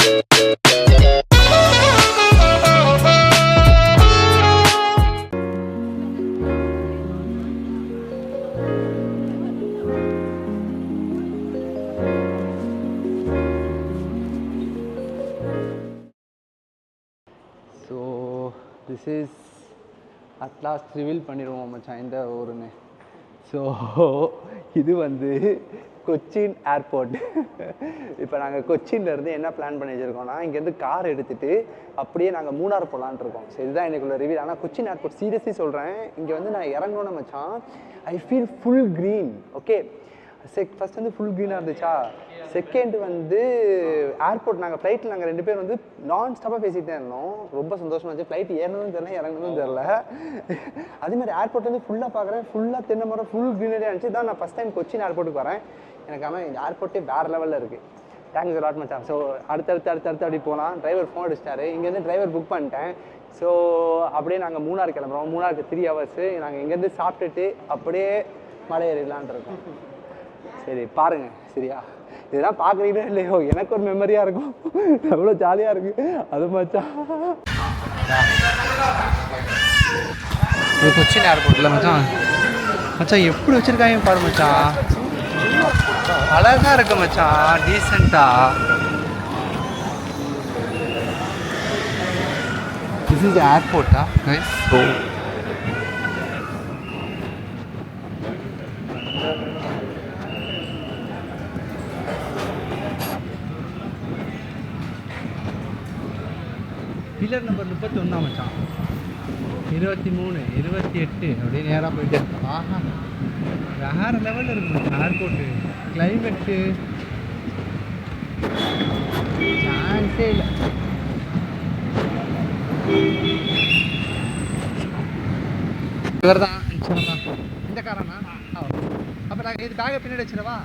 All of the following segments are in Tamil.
So this is at last reveal பண்ணிடுவோம் மச்சான் இந்த ஊருன்னு. ஸோ இது வந்து கொச்சின் ஏர்போர்ட். இப்போ நாங்கள் கொச்சின்லேருந்து என்ன பிளான் பண்ணி வச்சுருக்கோம்னா, இங்கேருந்து கார் எடுத்துகிட்டு அப்படியே நாங்கள் மூணார் போகலான் இருக்கோம். ஸோ இதுதான் எனக்குள்ள ரிவீல். ஆனால் கொச்சின் ஏர்போர்ட் சீரியஸ்லி சொல்கிறேன், இங்கே வந்து நான் இறங்கணும்னு மச்சான் I feel full green. Okay, first வந்து ஃபுல் க்ரீனாக இருந்துச்சா. செகண்ட் வந்து ஏர்போர்ட் நாங்கள் ஃப்ளைட்டில் நாங்கள் 2 பேர் வந்து நான் ஸ்டாப்பாக பேசிகிட்டே இருந்தோம். ரொம்ப சந்தோஷமாக இருந்துச்சு. ஃப்ளைட் ஏறணும்னு தெரியல, இறங்கணும்னு தெரில. அதேமாதிரி ஏர்போர்ட் வந்து ஃபுல்லாக பார்க்குறேன், ஃபுல்லாக தென்னை மரம், ஃபுல் க்ரீனரியாக இருந்துச்சு. தான் நான் ஃபஸ்ட் டைம் கொச்சின் ஏர்போர்ட்டுக்கு வரேன். எனக்கு ஆனால் இந்த ஏர்போர்ட்டே வேறு லெவலில் இருக்குது. தேங்க்ஸ் லாட் மச்சான். ஸோ அடுத்தடுத்து அப்படி போகலாம். டிரைவர் ஃபோன் அடிச்சிட்டாரு. இங்கேருந்து டிரைவர் புக் பண்ணிட்டேன். ஸோ அப்படியே நாங்கள் மூணார் கிளம்புறோம். மூணாருக்கு 3 hours. நாங்கள் இங்கேருந்து சாப்பிட்டுட்டு அப்படியே மலை ஏறிடலான் இருக்கோம். சரி பாருங்கள், சரியா? இதெல்லாம் பார்க்குறீங்களோ இல்லையோ, எனக்கு ஒரு மெமரியாக இருக்கும். எவ்வளோ ஜாலியாக இருக்குது அது மச்சான். இது கொச்சின் ஏர்போர்ட்டில் மச்சான். மச்சான் எப்படி வச்சுருக்காங்க பாரு மச்சான், அழகாக இருக்கு மச்சான், டீசெண்டாக. திஸ் இஸ் ஏர்போர்ட்டா கைஸ்? ஸோ பில்லர் நம்பர் 31 மச்சான், 23, 28 அப்படியே நேராக போயிட்டு. ஆஹா, வேறு லெவலில் இருக்கு மச்சான் ஏர்போர்ட்டு. கிளைமேட்டு சான்ஸே இல்லை. இவர் தான் இந்த காரண்ணா. அப்போ நாங்கள் இது பேக்கை பின்னாடி வச்சிடவா?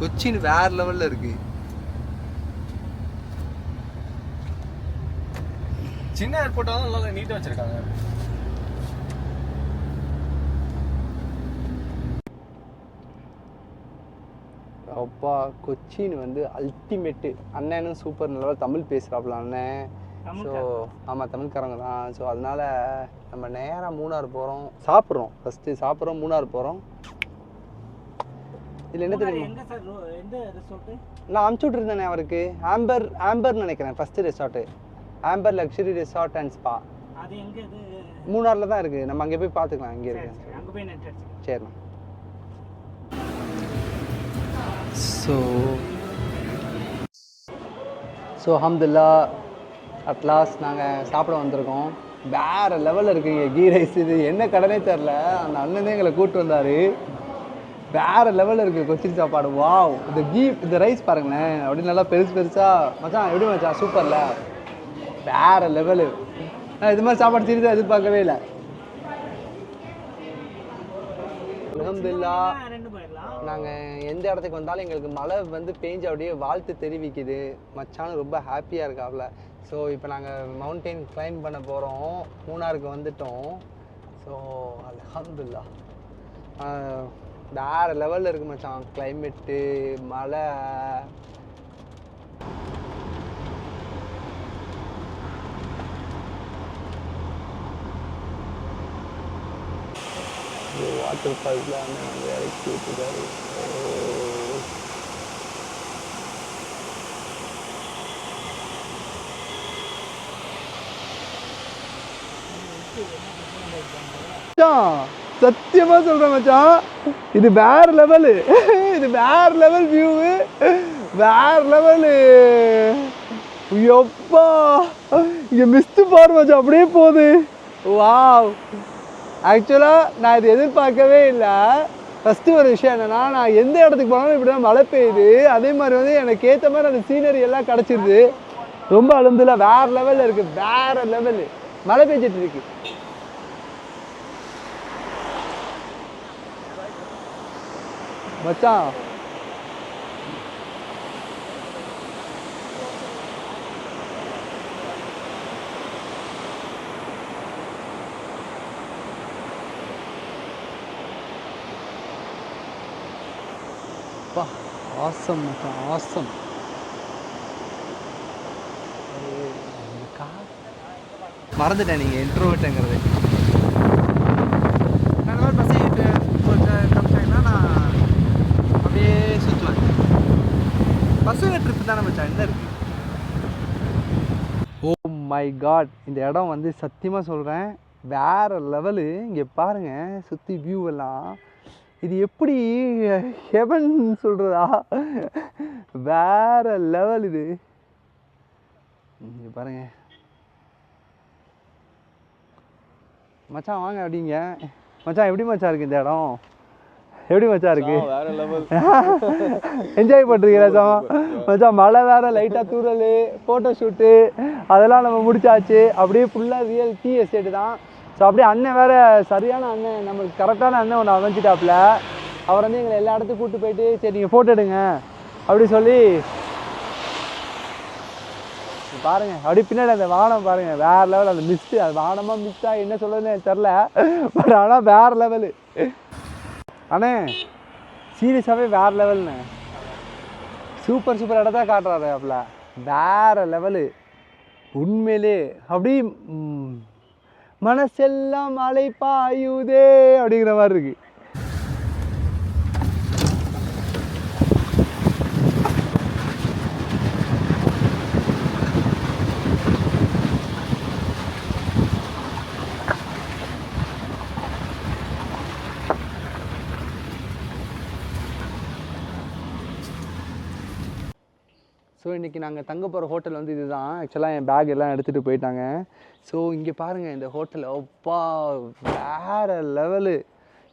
கொச்சின் வேற லெவல்ல இருக்கு. சின்ன ஏர்போர்ட்டா தான் நல்லா நீட்டா வச்சிருக்காங்க. அப்பா கொச்சின் வந்து அல்டிமேட்டு. அண்ணனும் சூப்பர் நல்லா தமிழ் பேசுகிறாப்புல அண்ணன். ஸோ ஆமாம், தமிழ்காரங்க தான். ஸோ அதனால் நம்ம நேராக மூணார் போகிறோம். சாப்பிட்றோம், ஃபஸ்ட்டு சாப்பிட்றோம், மூணார் போகிறோம். இதில் என்ன தெரியுமா, நான் அனுப்பிச்சி விட்ருந்தேனே அவருக்கு. ஆம்பர்னு நினைக்கிறேன் first resort. Amber luxury resort and spa. மூணாரில் தான் இருக்குது. நம்ம அங்கே போய் பார்த்துக்கலாம். இங்கே இருக்கு. சரிண்ணா. ஸோ அல்ஹம்துலில்லாஹ் அட்லாஸ்ட் நாங்கள் சாப்பிட வந்திருக்கோம். வேறு லெவலில் இருக்குங்க கீ ரைஸ். இது என்ன கடனே தெரில, அந்த அண்ணனே எங்களை கூப்பிட்டு வந்தார். வேறு லெவலில் இருக்குது கொச்சின் சாப்பாடு. வாவ், இந்த ரைஸ் பாருங்களேன், அப்படி நல்லா பெருசாக. மச்சான் எப்படி மச்சான், சூப்பரில் வேறு லெவலு. நான் இது மாதிரி சாப்பாடு சீரியஸாக எதிர்பார்க்கவே இல்லை. அல்ஹம்துலில்லாஹ் நாங்கள் எந்த இடத்துக்கு வந்தாலும் எங்களுக்கு மழை வந்து பெஞ்சு அப்படியே வாழ்த்து தெரிவிக்குது. மச்சான் ரொம்ப ஹாப்பியாக இருக்காப்புல. ஸோ இப்போ நாங்கள் மவுண்டெயின் கிளைம் பண்ண போகிறோம். மூணாருக்கு வந்துட்டோம். ஸோ அல்ஹம்துலில்லாஹ் வேறு லெவலில் இருக்கு மச்சான் கிளைமேட்டு, மழை. வாட்டர் ஃபால்ஸில் வந்து இறக்கி விட்டுருக்காரு. சத்தியமா சொல்றேன் மச்சான், இது வேற லெவலு. இது வேற லெவல் வியூவு, வேற லெவலு. எப்பா இங்க மிஸ்ட் பாரு மச்சான், அப்படியே போகுது. வாவ், ஆக்சுவலாக நான் இது எதிர்பார்க்கவே இல்லை. ஃபஸ்ட்டு ஒரு விஷயம் என்னென்னா, நான் எந்த இடத்துக்கு போனாலும் இப்படி தான் மழை பெய்யுது. அதே மாதிரி வந்து எனக்கு ஏற்ற மாதிரி அந்த சீனரி எல்லாம் கிடச்சிருது. ரொம்ப அல்ஹம்துலில்லாஹ் வேறு லெவலில் இருக்குது. வேறு லெவலு மழை பெஞ்சிட்டு இருக்கு. மச்சான் பா ஆசம் மச்சான் ஆசம். மறந்துட்டேன் நீங்கள் இன்ட்ரோவர்ட்டுங்கிறது. நான் இந்த மாதிரி பசங்க காமிச்சாங்கன்னா நான் அப்படியே சுற்றுவேன். பசங்க ட்ரிப்பு தானே மச்சான், என்ன இருக்குது? ஓ மை காட், இந்த இடம் வந்து சத்தியமாக சொல்கிறேன் வேறு லெவலு. இங்கே பாருங்கள் சுற்றி வியூ எல்லாம். இது எப்படி ஹெவன் சொல்கிறதா, வேறு லெவல் இது. இங்கே பாருங்கள் மச்சான், வாங்க அப்படிங்க மச்சான். எப்படி மச்சான் இருக்குது இந்த இடம்? எப்படி மச்சான் இருக்கு? வேற லெவல். என்ஜாய் பண்ணுறீங்களா மச்சான்? மழை வேற லைட்டாக தூரல், ஃபோட்டோ ஷூட்டு அதெல்லாம் நம்ம முடிச்சாச்சு. அப்படியே ஃபுல்லாக ரியல் டீ எஸ்டேட்டு தான். ஸோ அப்படியே அண்ணன் வேறு சரியான அண்ணன், நம்மளுக்கு கரெக்டான அண்ணன் ஒன்று அமைஞ்சிட்டாப்புல. அவர் வந்து எங்களை எல்லா இடத்துக்கும் கூப்பிட்டு போயிட்டு சரி நீங்கள் ஃபோட்டோ எடுங்க அப்படி சொல்லி பாருங்கள். அப்படி பின்னாடி அந்த வானம் பாருங்கள், வேறு லெவல். அந்த மிஸ்ட்டு, அது வானமாக மிஸ்ட்டாக என்ன சொல்கிறதுன்னு எனக்கு தெரில, பட் ஆனால் வேறு லெவலு அண்ணே. சீரியஸாகவே வேறு லெவல்ண்ணே. சூப்பர் சூப்பர் இடத்த காட்டுறாரு அப்பல, வேறு லெவலு உண்மையிலே. அப்படி மனசெல்லாம் மழை பாயுதே அப்படிங்கிற மாதிரி இருக்குது. ஸோ இன்றைக்கி நாங்கள் தங்க போகிற ஹோட்டல் வந்து இது தான். ஆக்சுவலாக என் பேக் எல்லாம் எடுத்துகிட்டு போயிட்டாங்க. ஸோ இங்கே பாருங்கள் இந்த ஹோட்டல், அப்பா வேறு லெவலு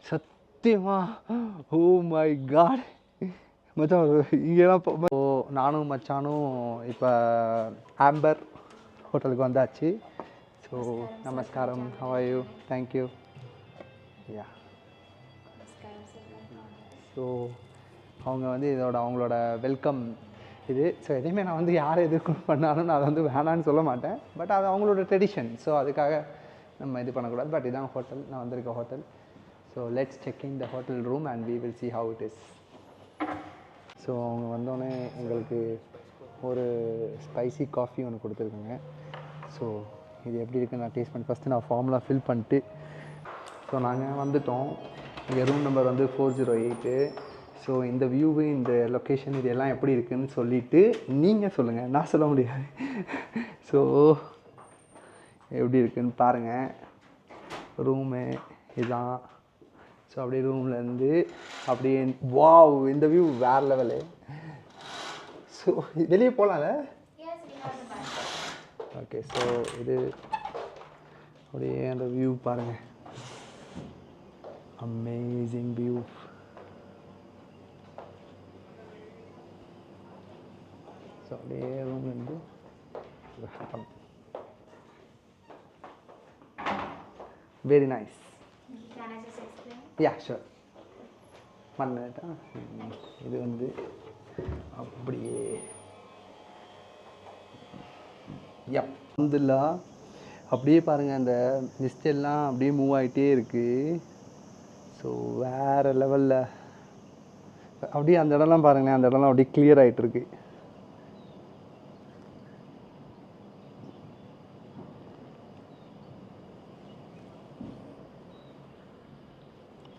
சத்தியமாக. ஓ மை காட் மச்சான், இங்கெல்லாம் ஓ நானும் மச்சானும் இப்போ ஆம்பர் ஹோட்டலுக்கு வந்தாச்சு. ஸோ நமஸ்காரம், how are you? Thank you. Yeah so அவங்க வந்து அவங்களோட வெல்கம் இது. ஸோ எதையுமே நான் வந்து யாரை எதுக்கு பண்ணாலும் நான் அதை வந்து வேணான்னு சொல்ல மாட்டேன். பட் அது அவங்களோட ட்ரெடிஷன். ஸோ அதுக்காக நம்ம இது பண்ணக்கூடாது. பட் இதான் ஹோட்டல், நான் வந்திருக்க hotel. So let's check in the hotel room and we will see how it is. So அவங்க வந்தோடனே எங்களுக்கு ஒரு ஸ்பைசி காஃபி ஒன்று கொடுத்துருக்குங்க. ஸோ இது எப்படி இருக்குன்னு நான் டேஸ்ட் பண்ணி ஃபஸ்ட்டு நான் ஃபார்ம்லாம் ஃபில் பண்ணிட்டு. ஸோ நாங்கள் வந்துவிட்டோம். இங்கே ரூம் நம்பர் வந்து 408. ஸோ இந்த வியூவு, இந்த லொக்கேஷன், இது எல்லாம் எப்படி இருக்குதுன்னு சொல்லிவிட்டு நீங்கள் சொல்லுங்கள், நான் சொல்ல முடியாது. ஸோ எப்படி இருக்குதுன்னு பாருங்கள். ரூமு இதுதான். ஸோ அப்படியே ரூம்லேருந்து அப்படியே வாவ், இந்த வியூ வேறு லெவலு. ஸோ வெளியே போகலாம்ல? ஓகே. ஸோ இது அப்படியே அந்த வியூ பாருங்கள், அமேசிங் வியூ. ஸோ அப்படியே ரூம்லேருந்து very nice. Yeah sure. 1 minute. இது வந்து அப்படியே யப் வந்துலா அப்படியே பாருங்கள், அந்த மிஸ்ட் எல்லாம் அப்படியே மூவ் ஆகிட்டே இருக்குது. ஸோ வேறு லெவலில் அப்படியே அந்த இடம்லாம் பாருங்களேன், அந்த இடம்லாம் அப்படியே கிளியர் ஆகிட்டுருக்கு.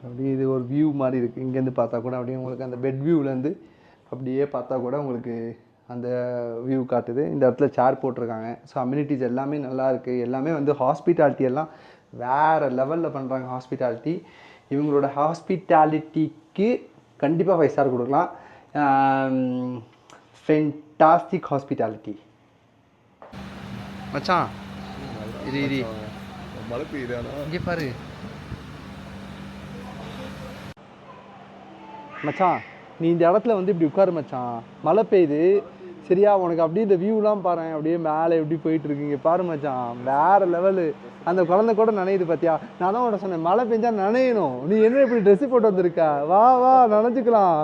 அப்படியே இது ஒரு வியூ மாதிரி இருக்குது. இங்கேருந்து பார்த்தா கூட அப்படியே உங்களுக்கு அந்த பெட் வியூவிலேருந்து அப்படியே பார்த்தா கூட உங்களுக்கு அந்த வியூ காட்டுது. இந்த இடத்துல சேர் போட்டிருக்காங்க. ஸோ அம்யூனிட்டிஸ் எல்லாமே நல்லா இருக்குது. எல்லாமே வந்து ஹாஸ்பிட்டாலிட்டி எல்லாம் வேறு லெவலில் பண்ணுறாங்க. ஹாஸ்பிட்டாலிட்டி, இவங்களோட ஹாஸ்பிட்டாலிட்டிக்கு கண்டிப்பாக 5 ஸ்டார் கொடுக்கலாம். ஃபென்டாஸ்டிக் ஹாஸ்பிட்டாலிட்டி மச்சான். இது மழை பெய்யுது. இங்கே பாரு மச்சான், நீ இந்த இடத்துல வந்து இப்படி உட்காரு மச்சான். மழை பெய்யுது, சரியா? உனக்கு அப்படியே இந்த வியூலாம் பாரு, அப்படியே மேலே எப்படி போயிட்டு இருக்கீங்க பாரு மச்சான், வேற லெவலு. அந்த குழந்தை கூட நனையுது பார்த்தியா? நான் தான் உனக்கு சொன்னேன் மழை பெஞ்சா நனையணும், நீ என்ன இப்படி ட்ரெஸ்ஸு போட்டு வந்திருக்க, வா வா நனைஞ்சிக்கலாம்.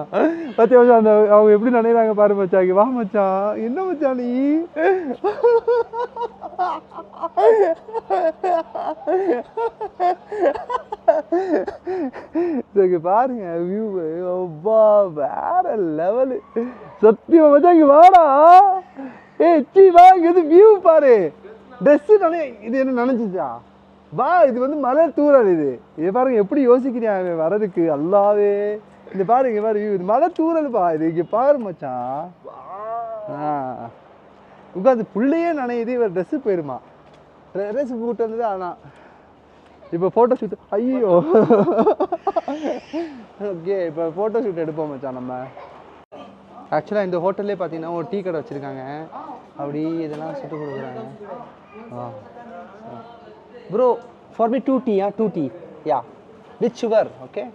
பார்த்தியா மச்சான் அந்த அவங்க எப்படி நனைகிறாங்க பாரு மச்சான். வா மச்சான், என்ன மச்சான் நீ பாருங்க வியூ, அப்பா வேற லெவலு. சத்தியமா மச்சான் இங்க வாடா, சி வா, இங்க வந்து வியூ பாரு. ட்ரெஸ்ஸு இது என்ன நினைச்சிச்சா? வா, இது வந்து மலை தூரல். இது பாருங்க எப்படி யோசிக்கிறாங்க வர்றதுக்கு. அல்லாவே இந்த பாரு, இங்க பாரு வியூ, இது மலை தூரல்ப்பா. இது இங்க பாரு மச்சான். உட்காந்து புள்ளையே நனையுது, இவர் ட்ரெஸ்ஸு போயிருமா. ட்ரெஸ் போட்டு வந்தது. ஆனால் இப்போ ஃபோட்டோ ஷூட், ஐயோ ஓகே இப்போ ஃபோட்டோ ஷூட் எடுப்போம் மச்சான் நம்ம. ஆக்சுவலாக இந்த ஹோட்டல்லே பார்த்தீங்கன்னா ஒரு டீ கடை வச்சுருக்காங்க, அப்படி இதெல்லாம் சுட்டு கொடுக்குறாங்க. Bro for me 2 tea, 2 tea, yeah, with sugar, okay.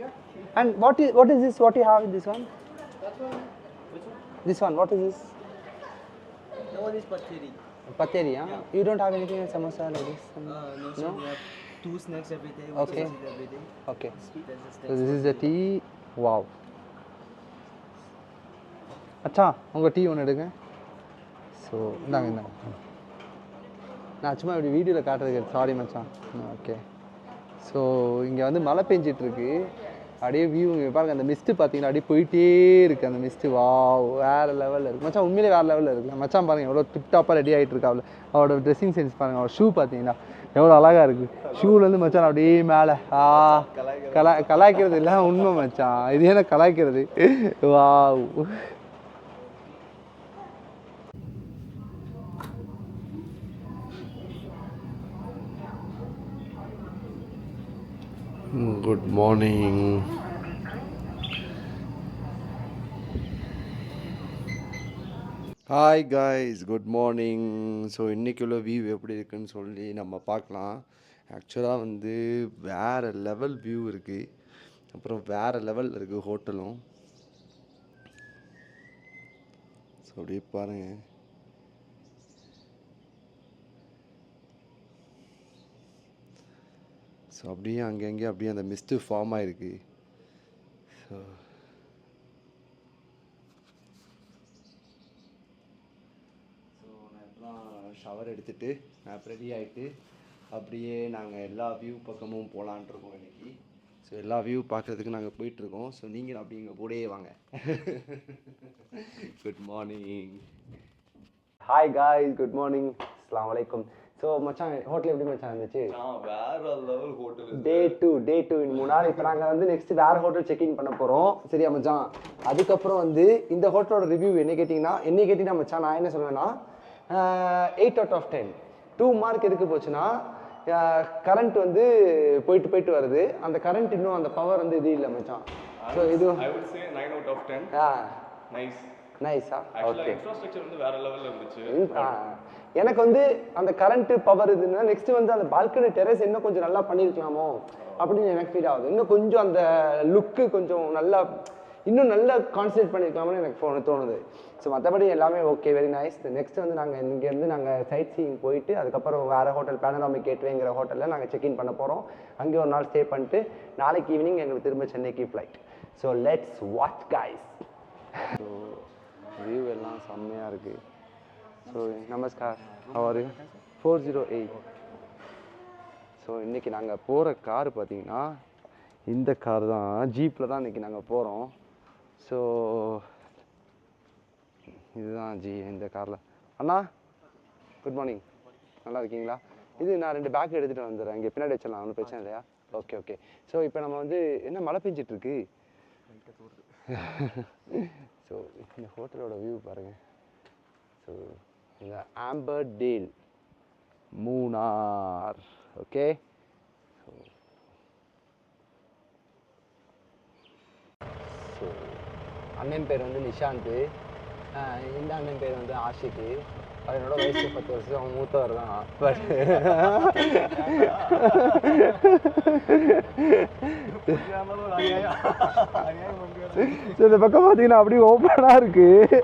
And what is this, what you have in this one? This one, what is this? That one is pateri. Pateri, huh? You don't have anything in samosa like this? No? We have 2 snacks every day. Okay. Every day. Okay. That's the So this is the tea. Wow. அச்சா உங்கள் டீ ஒன்று எடுங்க. ஸோ இந்தாங்க. நான் சும்மா இப்படி வீடியோவில் காட்டுறதுக்கு சாரி மச்சான். ஓகே. ஸோ இங்கே வந்து மழை பெஞ்சிட்ருக்கு, அப்படியே வியூ இங்கே பாருங்கள். அந்த மிஸ்ட்டு பார்த்தீங்கன்னா அப்படியே போயிட்டே இருக்குது அந்த மிஸ்ட்டு. வா வேறு லெவலில் இருக்குது மச்சான், உண்மையிலே வேறு லெவலில் இருக்குது மச்சான். பாருங்கள் எவ்வளோ டிப்டாப்பாக ரெடி ஆகிட்டு இருக்கா. அவளோட ட்ரெஸ்ஸிங் சென்ஸ் பாருங்கள், அவள் ஷூ பார்த்தீங்கன்னா எவ்வளோ அழகாக இருக்குது. ஷூலேருந்து மச்சான் அப்படியே மேலே கலாய்க்கிறது இல்லை, உண்மை மச்சான். இது ஏன்னா கலாய்க்கிறது. வா Good morning. Hi guys, good morning. So இன்றைக்கி உள்ள வியூ எப்படி இருக்குன்னு சொல்லி நம்ம பார்க்கலாம். ஆக்சுவலாக வந்து வேறு லெவல் வியூ இருக்குது, அப்புறம் வேறு லெவல் இருக்குது ஹோட்டலும். ஸோ அப்படியே பாருங்கள். ஸோ அப்படியே அங்கங்கே அப்படியே அந்த மிஸ்ட்டு ஃபார்ம் ஆகிருக்கு. ஸோ நான் இப்போலாம் ஷவர் எடுத்துகிட்டு நான் ரெடி ஆகிட்டு அப்படியே நாங்கள் எல்லா வியூ பக்கமும் போகலான்ட்ருக்கோம் இன்றைக்கி. ஸோ எல்லா வியூ பார்க்குறதுக்கு நாங்கள் போயிட்டுருக்கோம். ஸோ நீங்கள் அப்படி எங்கள் கூடயே வாங்க. Good morning. Hi guys, good morning, அஸ்ஸலாமு அலைக்கும். ஸோ மச்சான் ஹோட்டல் எப்படி மச்சான் இருந்துச்சு? வேற லெவல் ஹோட்டல். டே டூ இன் மூணார். இப்போ நாங்கள் வந்து நெக்ஸ்ட் வேறு ஹோட்டல் செக்இன் பண்ண போகிறோம், சரியா மச்சான்? அதுக்கப்புறம் வந்து இந்த ஹோட்டலோட ரிவ்யூ என்ன கேட்டிங்கன்னா மச்சான், நான் என்ன சொல்லுவேன்னா 8 out of 10. 2 மார்க் எதுக்கு போச்சுன்னா, கரண்ட் வந்து போயிட்டு வருது. அந்த கரண்ட் இன்னும் அந்த பவர் வந்து இது இல்லை மச்சான். ஸோ இது I would say 9 out of 10. நைஸா? ஓகே. இன்ஃப்ராஸ்ட்ரக்சர் வந்து வேற லெவல்ல இருந்துச்சு. எனக்கு வந்து அந்த கரண்ட் பவர் இதுன்னா நெக்ஸ்ட் வந்து அந்த பால்கனி டெரஸ் இன்னும் கொஞ்சம் நல்லா பண்ணியிருக்கலாமோ அப்படின்னு எனக்கு ஃபீல் ஆகுது. இன்னும் கொஞ்சம் அந்த லுக்கு கொஞ்சம் நல்லா இன்னும் நல்லா கான்சன்ட்ரேட் பண்ணியிருக்கலாம்னு எனக்கு தோணுது. ஸோ மற்றபடி எல்லாமே ஓகே, வெரி நைஸ். நெக்ஸ்ட் வந்து நாங்கள் இங்கேருந்து நாங்கள் சைட் சீயிங் போயிட்டு அதுக்கப்புறம் வேறு ஹோட்டல் பேனராமிக் கேட்வேங்கிற ஹோட்டலில் நாங்கள் செக்இன் பண்ண போகிறோம். அங்கே ஒரு நாள் ஸ்டே பண்ணிட்டு நாளைக்கு ஈவினிங் எங்களுக்கு திரும்ப சென்னைக்கு flight. So let's watch guys. So view எல்லாம் செம்மையாக இருக்குது. So namaskar, how are you? 408. So இன்றைக்கி நாங்கள் போகிற கார் பார்த்தீங்கன்னா இந்த கார் தான், ஜீப்பில் தான் இன்றைக்கி நாங்கள் போகிறோம். ஸோ இதுதான் இந்த காரில். அண்ணா குட் மார்னிங், நல்லா இருக்கீங்களா? இது நான் 2 பேக் எடுத்துகிட்டு வந்துடுறேன், இங்கே பின்னாடி வச்சிடலாம், ஒன்றும் பிரச்சனை இல்லையா? ஓகே. ஸோ இப்போ நம்ம வந்து என்ன மழை பெஞ்சிட்ருக்கு. ஸோ இந்த ஹோட்டலோட வியூ பாருங்கள். ஸோ இந்த Amber Dale Munnar. Okay. So அண்ணன் பேர் வந்து நிஷாந்த், இந்த அண்ணன் பேர் வந்து ஆஷிக்கு. என்னோட வயசு 10 வருஷம் அவன் மூத்தவர் தான். பட் இந்த பக்கம் பார்த்தீங்கன்னா அப்படியே ஓப்பனாக இருக்குது,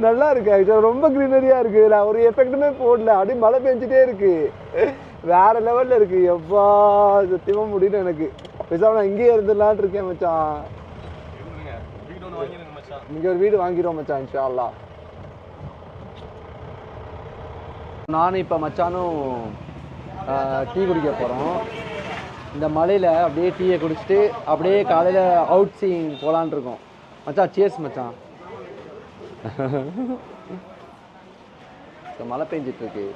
நல்லா இருக்குது. ஆக்சுவலாக ரொம்ப க்ரீனரியாக இருக்குது. நான் ஒரு எஃபெக்ட்டுமே போடல, அப்படியே மழை பெஞ்சிட்டே இருக்குது. வேறு லெவலில் இருக்குது. எப்பா சத்தியமாக முடியல எனக்கு. பேசாமல் நான் இங்கேயே இருந்துடலான் இருக்கேன் மச்சான். இங்கே ஒரு வீடு வாங்கிடுவோம் மச்சான் இன்ஷா அல்லாஹ். நானும் இப்போ மச்சானும் டீ குடிக்க போகிறோம். இந்த மலையில் அப்படியே டீயை குடிச்சிட்டு அப்படியே காலையில் அவுட் சீயிங் போகலான் இருக்கோம் மச்சான். சியர்ஸ் மச்சான். மழை பெஞ்சிட்ருக்கு.